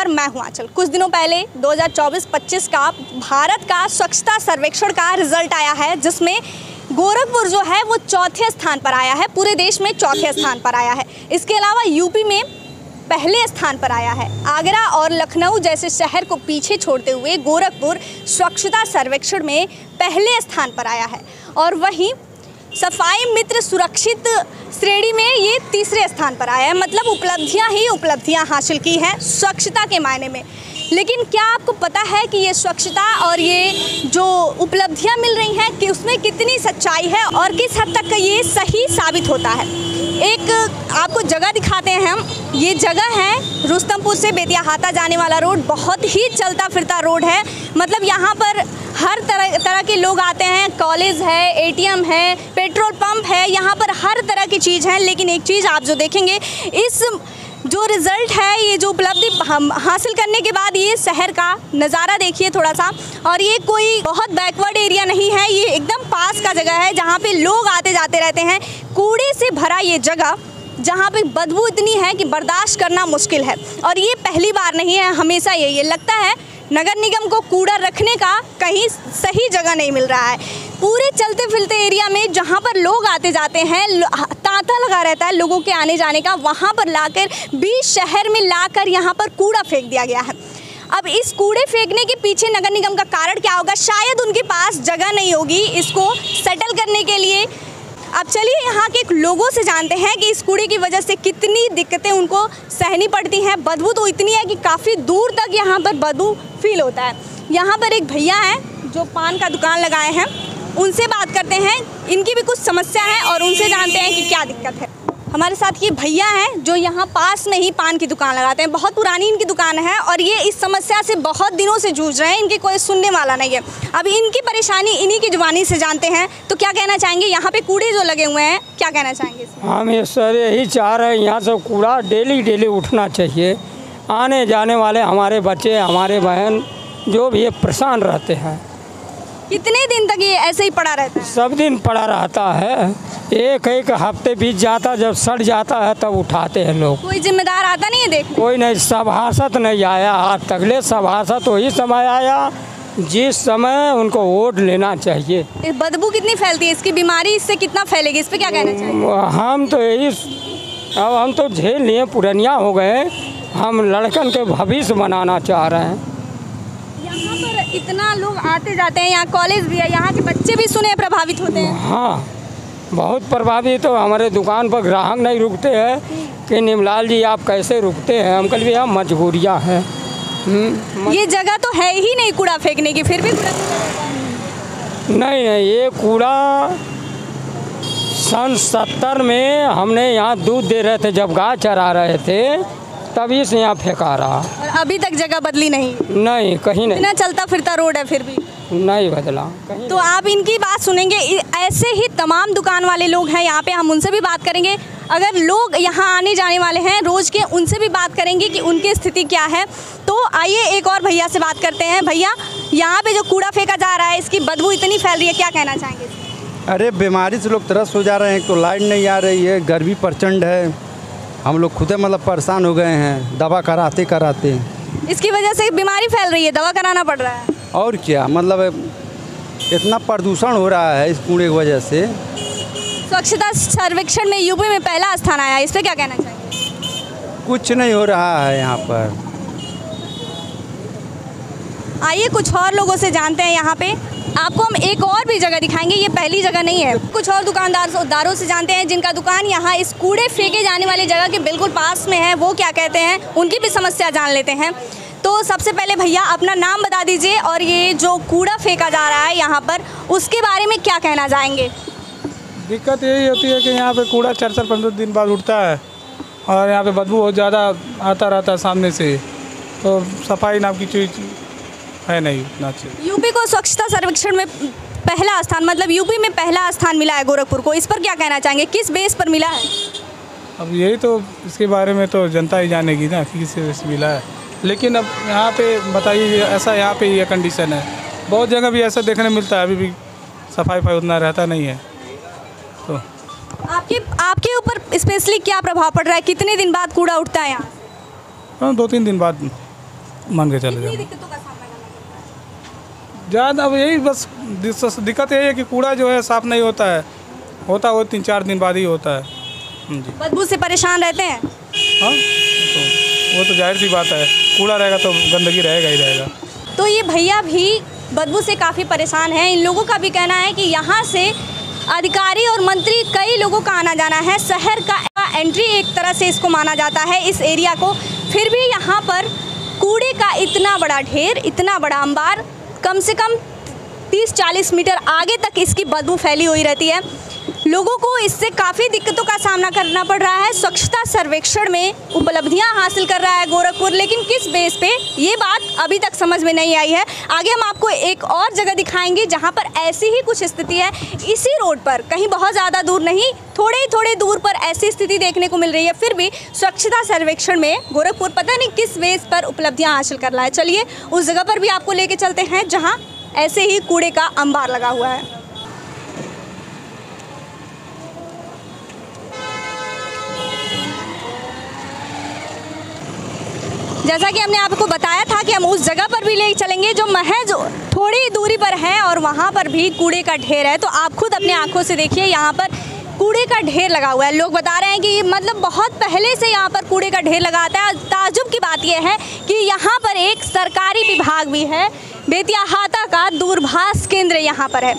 मैं हूं आंचल। कुछ दिनों पहले 2024-25 का भारत का स्वच्छता सर्वेक्षण का रिजल्ट आया है, जिसमें गोरखपुर जो है वो चौथे स्थान पर आया है, पूरे देश में चौथे स्थान पर आया है। इसके अलावा यूपी में पहले स्थान पर आया है। आगरा और लखनऊ जैसे शहर को पीछे छोड़ते हुए गोरखपुर स्वच्छता सर्वेक्षण में पहले स्थान पर आया है। और वहीं सफाई मित्र सुरक्षित श्रेणी में ये तीसरे स्थान पर आया है। मतलब उपलब्धियां ही उपलब्धियां हासिल की हैं स्वच्छता के मायने में। लेकिन क्या आपको पता है कि ये स्वच्छता और ये जो उपलब्धियां मिल रही हैं कि उसमें कितनी सच्चाई है और किस हद तक ये सही साबित होता है? एक आपको जगह दिखाते हैं हम। ये जगह है रुस्तमपुर से बेतियाहाता जाने वाला रोड। बहुत ही चलता फिरता रोड है। मतलब यहाँ पर हर तरह के लोग आते हैं। कॉलेज है, एटीएम है, पेट्रोल पंप है, यहाँ पर हर तरह की चीज़ है। लेकिन एक चीज़ आप जो देखेंगे, इस जो रिज़ल्ट है, ये जो उपलब्धि हम हासिल करने के बाद ये शहर का नज़ारा देखिए थोड़ा सा। और ये कोई बहुत बैकवर्ड एरिया नहीं है, ये एकदम पास का जगह है जहाँ पे लोग आते जाते रहते हैं। कूड़े से भरा ये जगह जहाँ पे बदबू इतनी है कि बर्दाश्त करना मुश्किल है। और ये पहली बार नहीं है, हमेशा ये लगता है नगर निगम को कूड़ा रखने का कहीं सही जगह नहीं मिल रहा है। पूरे चलते फिरते एरिया में जहाँ पर लोग आते जाते हैं, तांता लगा रहता है लोगों के आने जाने का, वहाँ पर लाकर बीच शहर में लाकर यहाँ पर कूड़ा फेंक दिया गया है। अब इस कूड़े फेंकने के पीछे नगर निगम का कारण क्या होगा? शायद उनके पास जगह नहीं होगी इसको सेटल करने के लिए। अब चलिए यहाँ के लोगों से जानते हैं कि इस कूड़े की वजह से कितनी दिक्कतें उनको सहनी पड़ती हैं। बदबू तो इतनी है कि काफ़ी दूर तक यहाँ पर बदबू फील होता है। यहाँ पर एक भैया हैं जो पान का दुकान लगाए हैं, उनसे बात करते हैं। इनकी भी कुछ समस्या है और उनसे जानते हैं कि क्या दिक्कत है। हमारे साथ ये भैया हैं जो यहाँ पास में ही पान की दुकान लगाते हैं। बहुत पुरानी इनकी दुकान है और ये इस समस्या से बहुत दिनों से जूझ रहे हैं। इनके कोई सुनने वाला नहीं है। अब इनकी परेशानी इन्हीं की जुबानी से जानते हैं। तो क्या कहना चाहेंगे? यहाँ पे कूड़े जो लगे हुए हैं, क्या कहना चाहेंगे? हम ये सर यही चाह रहे हैं, यहाँ से कूड़ा डेली उठना चाहिए। आने जाने वाले हमारे बच्चे, हमारे बहन जो भी परेशान रहते हैं। कितने दिन तक ये ऐसे ही पड़ा रहता है? सब दिन पड़ा रहता है। एक हफ्ते बीत जाता, जब सड़ जाता है तब उठाते हैं लोग। कोई जिम्मेदार आता नहीं है देखने? कोई नहीं, सभासद नहीं आया आज तक। ले सभासद वही समय आया जिस समय उनको वोट लेना चाहिए। बदबू कितनी फैलती है, इसकी बीमारी इससे कितना फैलेगी, इस पर क्या कहना चाहिए? हम तो यही, अब हम तो झेल लिए, पुरानिया हो गए। हम लड़कन के भविष्य बनाना चाह रहे हैं। यहाँ पर इतना लोग आते जाते हैं, यहाँ कॉलेज भी है, यहाँ के बच्चे भी सुने प्रभावित होते हैं। हाँ, बहुत प्रभावित। तो हमारे दुकान पर ग्राहक नहीं रुकते हैं कि निमलाल जी आप कैसे रुकते हैं? हम कल भी हम मजबूरियाँ हैं। ये जगह तो है ही नहीं कूड़ा फेंकने की, फिर भी नहीं, ये कूड़ा सन 70 में हमने यहाँ दूध दे रहे थे, जब गाय चरा रहे थे तभी से यहाँ फेंका रहा। और अभी तक जगह बदली नहीं? नहीं, कहीं नहीं। इतना चलता फिरता रोड है फिर भी नहीं बदला कहीं। तो आप इनकी बात सुनेंगे। ऐसे ही तमाम दुकान वाले लोग हैं यहाँ पे, हम उनसे भी बात करेंगे। अगर लोग यहाँ आने जाने वाले हैं रोज़ के, उनसे भी बात करेंगे कि उनकी स्थिति क्या है। तो आइए एक और भैया से बात करते हैं। भैया, यहाँ पे जो कूड़ा फेंका जा रहा है, इसकी बदबू इतनी फैल रही है, क्या कहना चाहेंगे? अरे बीमारी से लोग त्रस्त हो जा रहे हैं। तो लाइट नहीं आ रही है, गर्मी प्रचंड है। हम लोग खुद मतलब परेशान हो गए हैं दवा कराते। इसकी वजह से बीमारी फैल रही है, दवा कराना पड़ रहा है। और क्या, मतलब इतना प्रदूषण हो रहा है इस कूड़े की वजह से। स्वच्छता सर्वेक्षण में यूपी में पहला स्थान आया, इस पर क्या कहना चाहिए? कुछ नहीं हो रहा है यहाँ पर। आइए कुछ और लोगों से जानते हैं। यहाँ पे आपको हम एक और भी जगह दिखाएंगे, ये पहली जगह नहीं है। कुछ और दुकानदारों से जानते हैं जिनका दुकान यहाँ इस कूड़े फेंके जाने वाली जगह के बिल्कुल पास में है, वो क्या कहते हैं, उनकी भी समस्या जान लेते हैं। तो सबसे पहले भैया अपना नाम बता दीजिए और ये जो कूड़ा फेंका जा रहा है यहाँ पर, उसके बारे में क्या कहना चाहेंगे? दिक्कत यही होती है कि यहाँ पे कूड़ा 4-15 दिन बाद उठता है और यहाँ पे बदबू बहुत ज़्यादा आता रहता है सामने से। तो सफाई नाम की चीज़ है नहीं उतना चाहिए। यूपी को स्वच्छता सर्वेक्षण में पहला स्थान, मतलब यूपी में पहला स्थान मिला है गोरखपुर को, इस पर क्या कहना चाहेंगे? किस बेस पर मिला है? अब यही तो, इसके बारे में तो जनता ही जानेगी ना कि किस बेस मिला है। लेकिन अब यहाँ पे बताइए, ऐसा यहाँ पे ये कंडीशन है। बहुत जगह भी ऐसा देखने मिलता है, अभी भी सफाई उतना रहता नहीं है। तो आपके ऊपर स्पेशली क्या प्रभाव पड़ रहा है? कितने दिन बाद कूड़ा उठता है यहाँ? हाँ, 2-3 दिन बाद। मान के चले कितनी जाओ। दिक्कतों का सामना करना पड़ता है? ज़्यादा अब यही बस दिक्कत यही है कि कूड़ा जो है साफ़ नहीं होता है, होता वो 3-4 दिन बाद ही होता है। जी बदबू से परेशान रहते हैं? हाँ, तो वो तो जाहिर सी बात है, कूड़ा रहेगा तो गंदगी रहेगा ही रहेगा। तो ये भैया भी बदबू से काफ़ी परेशान हैं। इन लोगों का भी कहना है कि यहाँ से अधिकारी और मंत्री कई लोगों का आना जाना है, शहर का एंट्री एक तरह से इसको माना जाता है इस एरिया को, फिर भी यहाँ पर कूड़े का इतना बड़ा ढेर, इतना बड़ा अंबार, कम से कम 30-40 मीटर आगे तक इसकी बदबू फैली हुई रहती है। लोगों को इससे काफ़ी दिक्कतों का सामना करना पड़ रहा है। स्वच्छता सर्वेक्षण में उपलब्धियां हासिल कर रहा है गोरखपुर, लेकिन किस बेस पे, ये बात अभी तक समझ में नहीं आई है। आगे हम आपको एक और जगह दिखाएंगे जहां पर ऐसी ही कुछ स्थिति है। इसी रोड पर, कहीं बहुत ज़्यादा दूर नहीं, थोड़े दूर पर ऐसी स्थिति देखने को मिल रही है। फिर भी स्वच्छता सर्वेक्षण में गोरखपुर पता नहीं किस बेस पर उपलब्धियाँ हासिल कर रहा है। चलिए उस जगह पर भी आपको लेके चलते हैं जहाँ ऐसे ही कूड़े का अंबार लगा हुआ है। जैसा कि हमने आपको बताया था कि हम उस जगह पर भी ले चलेंगे जो महज थोड़ी दूरी पर है और वहाँ पर भी कूड़े का ढेर है। तो आप खुद अपने आंखों से देखिए, यहाँ पर कूड़े का ढेर लगा हुआ है। लोग बता रहे हैं कि मतलब बहुत पहले से यहाँ पर कूड़े का ढेर लगा आता है। ताज्जुब की बात यह है कि यहाँ पर एक सरकारी विभाग भी है, बेतियाहाता का दूरभाष केंद्र यहाँ पर है।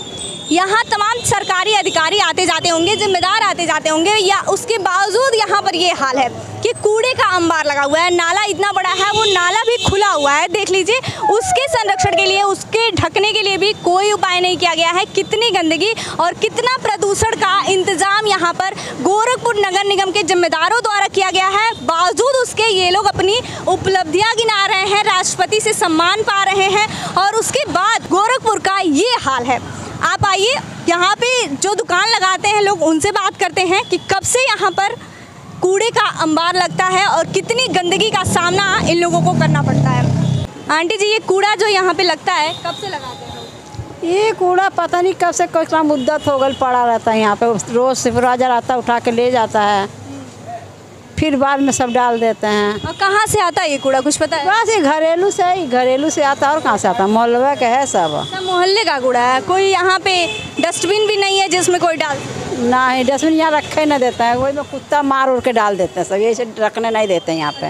यहाँ तमाम सरकारी अधिकारी आते जाते होंगे, जिम्मेदार आते जाते होंगे, या उसके बावजूद यहाँ पर ये हाल है कि कूड़े का अंबार लगा हुआ है। नाला इतना बड़ा है, वो नाला भी खुला हुआ है, देख लीजिए। उसके संरक्षण के लिए, उसके ढकने के लिए भी कोई उपाय नहीं किया गया है। कितनी गंदगी और कितना प्रदूषण का इंतजाम यहाँ पर गोरखपुर नगर निगम के जिम्मेदारों द्वारा किया गया है। बावजूद उसके ये लोग अपनी उपलब्धियाँ गिना रहे हैं, राष्ट्रपति से सम्मान पा रहे हैं, और उसके बाद गोरखपुर का ये हाल है। आप आइए, यहाँ पे जो दुकान लगाते हैं लोग, उनसे बात करते हैं कि कब से यहाँ पर कूड़े का अंबार लगता है और कितनी गंदगी का सामना इन लोगों को करना पड़ता है। आंटी जी, ये कूड़ा जो यहाँ पे लगता है कब से लगाते हैं? ये कूड़ा पता नहीं कब से कितना मुद्दत हो गई पड़ा रहता है यहाँ पे। रोज़ सुपरवाइजर आता है, उठा के ले जाता है, फिर बाद में सब डाल देते हैं। और कहाँ से आता है ये कूड़ा, कुछ पता है? बस ये घरेलू से आता है, और कहाँ से आता है? मोहल्ले का है सब। सब मोहल्ले का कूड़ा है। कोई यहाँ पे डस्टबिन भी नहीं है जिसमें कोई डाल? नहीं, डस्टबिन यहाँ रखे नहीं देते हैं, वही में कुत्ता मार उड़ के डाल देते हैं सब, यही से रखने नहीं देते हैं यहाँ पे।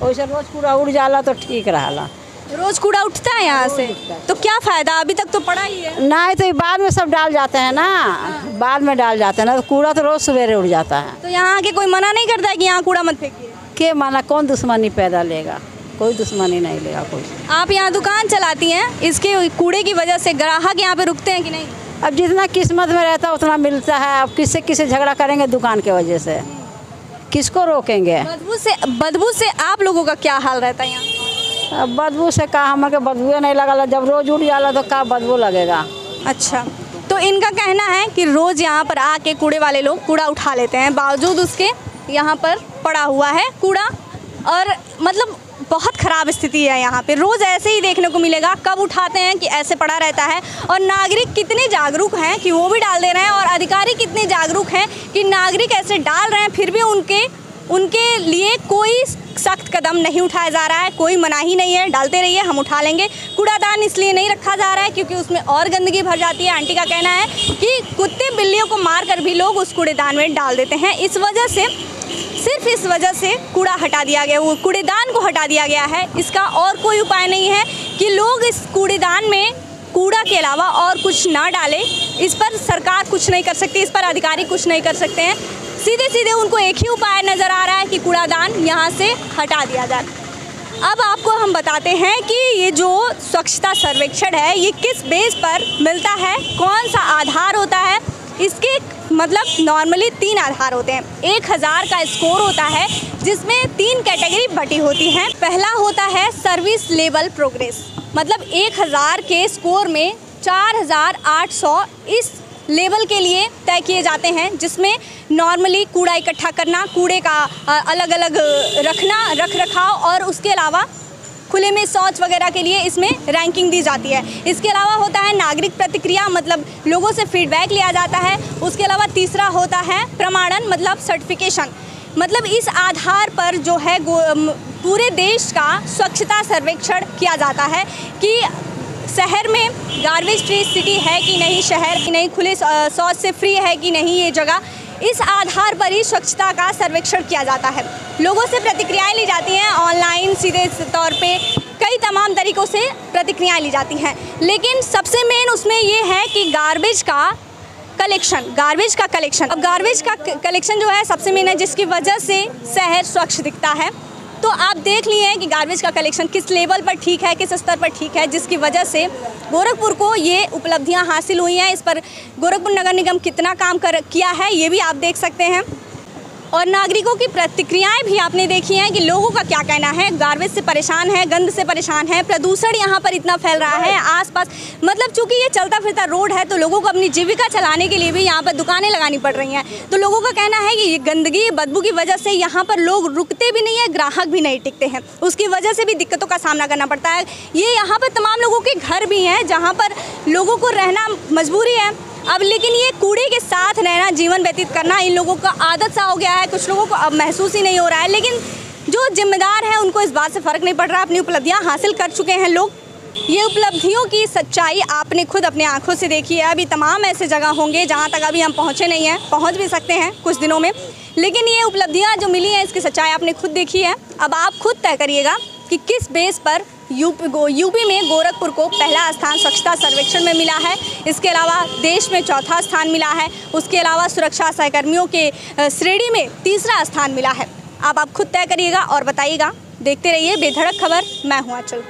वैसे रोज़ कूड़ा उड़ जाला तो ठीक रहा। रोज कूड़ा उठता है यहाँ से, तो क्या फायदा? अभी तक तो पड़ा ही है। नहीं तो बाद में सब डाल जाते हैं ना, बाद में डाल जाते हैं ना, तो कूड़ा तो रोज़ सवेरे उड़ जाता है। तो यहाँ के कोई मना नहीं करता है कि यहाँ कूड़ा मत फेंकिए? के माना, कौन दुश्मनी पैदा लेगा? कोई दुश्मनी नहीं लेगा कोई। आप यहाँ दुकान चलाती हैं, इसके कूड़े की वजह से ग्राहक यहाँ पे रुकते हैं कि नहीं? अब जितना किस्मत में रहता है उतना मिलता है। अब किससे झगड़ा करेंगे दुकान के वजह से? किसको रोकेंगे? बदबू से आप लोगों का क्या हाल रहता है यहाँ? अब बदबू से का, हमारे बदबू नहीं लगा, जब रोज उड़ जाला तो का बदबू लगेगा। अच्छा, तो इनका कहना है कि रोज़ यहाँ पर आके कूड़े वाले लोग कूड़ा उठा लेते हैं, बावजूद उसके यहाँ पर पड़ा हुआ है कूड़ा, और मतलब बहुत ख़राब स्थिति है यहाँ पे। रोज़ ऐसे ही देखने को मिलेगा, कब उठाते हैं कि ऐसे पड़ा रहता है। और नागरिक कितने जागरूक हैं कि वो भी डाल दे रहे हैं, और अधिकारी कितने जागरूक हैं कि नागरिक ऐसे डाल रहे हैं, फिर भी उनके लिए कोई सख्त कदम नहीं उठाया जा रहा है। कोई मनाही नहीं है, डालते रहिए, हम उठा लेंगे। कूड़ादान इसलिए नहीं रखा जा रहा है क्योंकि उसमें और गंदगी भर जाती है। आंटी का कहना है कि कुत्ते बिल्लियों को मार कर भी लोग उस कूड़ेदान में डाल देते हैं। इस वजह से, सिर्फ इस वजह से कूड़ा हटा दिया गया, वो कूड़ेदान को हटा दिया गया है। इसका और कोई उपाय नहीं है कि लोग इस कूड़ेदान में कूड़ा के अलावा और कुछ ना डालें। इस पर सरकार कुछ नहीं कर सकती, इस पर अधिकारी कुछ नहीं कर सकते हैं। सीधे उनको एक ही उपाय नज़र आ रहा है कि कूड़ादान यहाँ से हटा दिया जाए। अब आपको हम बताते हैं कि ये जो स्वच्छता सर्वेक्षण है ये किस बेस पर मिलता है, कौन सा आधार होता है। इसके मतलब नॉर्मली 3 आधार होते हैं। 1000 का स्कोर होता है जिसमें 3 कैटेगरी बटी होती हैं। पहला होता है सर्विस लेवल प्रोग्रेस, मतलब 1000 के स्कोर में 4800 इस लेवल के लिए तय किए जाते हैं, जिसमें नॉर्मली कूड़ा इकट्ठा करना, कूड़े का अलग अलग रखना, रख रखाव, और उसके अलावा खुले में शौच वगैरह के लिए इसमें रैंकिंग दी जाती है। इसके अलावा होता है नागरिक प्रतिक्रिया, मतलब लोगों से फीडबैक लिया जाता है। उसके अलावा तीसरा होता है प्रमाणन, मतलब सर्टिफिकेशन। मतलब इस आधार पर जो है पूरे देश का स्वच्छता सर्वेक्षण किया जाता है कि शहर में गार्बेज फ्री सिटी है कि नहीं, शहर की नहीं, खुले शौच से फ्री है कि नहीं ये जगह। इस आधार पर ही स्वच्छता का सर्वेक्षण किया जाता है। लोगों से प्रतिक्रियाएं ली जाती हैं, ऑनलाइन सीधे तौर पे कई तमाम तरीक़ों से प्रतिक्रियाएं ली जाती हैं, लेकिन सबसे मेन उसमें ये है कि गार्बेज का कलेक्शन। अब गार्बेज का कलेक्शन जो है सबसे मेन है, जिसकी वजह से शहर स्वच्छ दिखता है। तो आप देख लिए हैं कि गार्बेज का कलेक्शन किस लेवल पर ठीक है, किस स्तर पर ठीक है, जिसकी वजह से गोरखपुर को ये उपलब्धियां हासिल हुई हैं। इस पर गोरखपुर नगर निगम कितना काम किया है ये भी आप देख सकते हैं। और नागरिकों की प्रतिक्रियाएं भी आपने देखी हैं कि लोगों का क्या कहना है। गार्बेज से परेशान है, गंद से परेशान है, प्रदूषण यहाँ पर इतना फैल रहा है आसपास, मतलब चूंकि ये चलता फिरता रोड है तो लोगों को अपनी जीविका चलाने के लिए भी यहाँ पर दुकानें लगानी पड़ रही हैं। तो लोगों का कहना है कि ये गंदगी, बदबू की वजह से यहाँ पर लोग रुकते भी नहीं है, ग्राहक भी नहीं टिकते हैं, उसकी वजह से भी दिक्कतों का सामना करना पड़ता है। ये यहाँ पर तमाम लोगों के घर भी हैं जहाँ पर लोगों को रहना मजबूरी है अब, लेकिन ये कूड़े के साथ रहना, जीवन व्यतीत करना इन लोगों का आदत सा हो गया है। कुछ लोगों को अब महसूस ही नहीं हो रहा है, लेकिन जो जिम्मेदार हैं उनको इस बात से फ़र्क नहीं पड़ रहा। अपनी उपलब्धियां हासिल कर चुके हैं लोग। ये उपलब्धियों की सच्चाई आपने खुद अपने आंखों से देखी है। अभी तमाम ऐसे जगह होंगे जहाँ तक अभी हम पहुँचे नहीं हैं, पहुँच भी सकते हैं कुछ दिनों में, लेकिन ये उपलब्धियाँ जो मिली हैं इसकी सच्चाई आपने खुद देखी है। अब आप खुद तय करिएगा कि किस बेस पर यूपी में गोरखपुर को पहला स्थान स्वच्छता सर्वेक्षण में मिला है। इसके अलावा देश में चौथा स्थान मिला है। उसके अलावा सुरक्षा सहकर्मियों के श्रेणी में तीसरा स्थान मिला है। अब आप खुद तय करिएगा और बताइएगा। देखते रहिए बेधड़क खबर। मैं हूँ आंचल।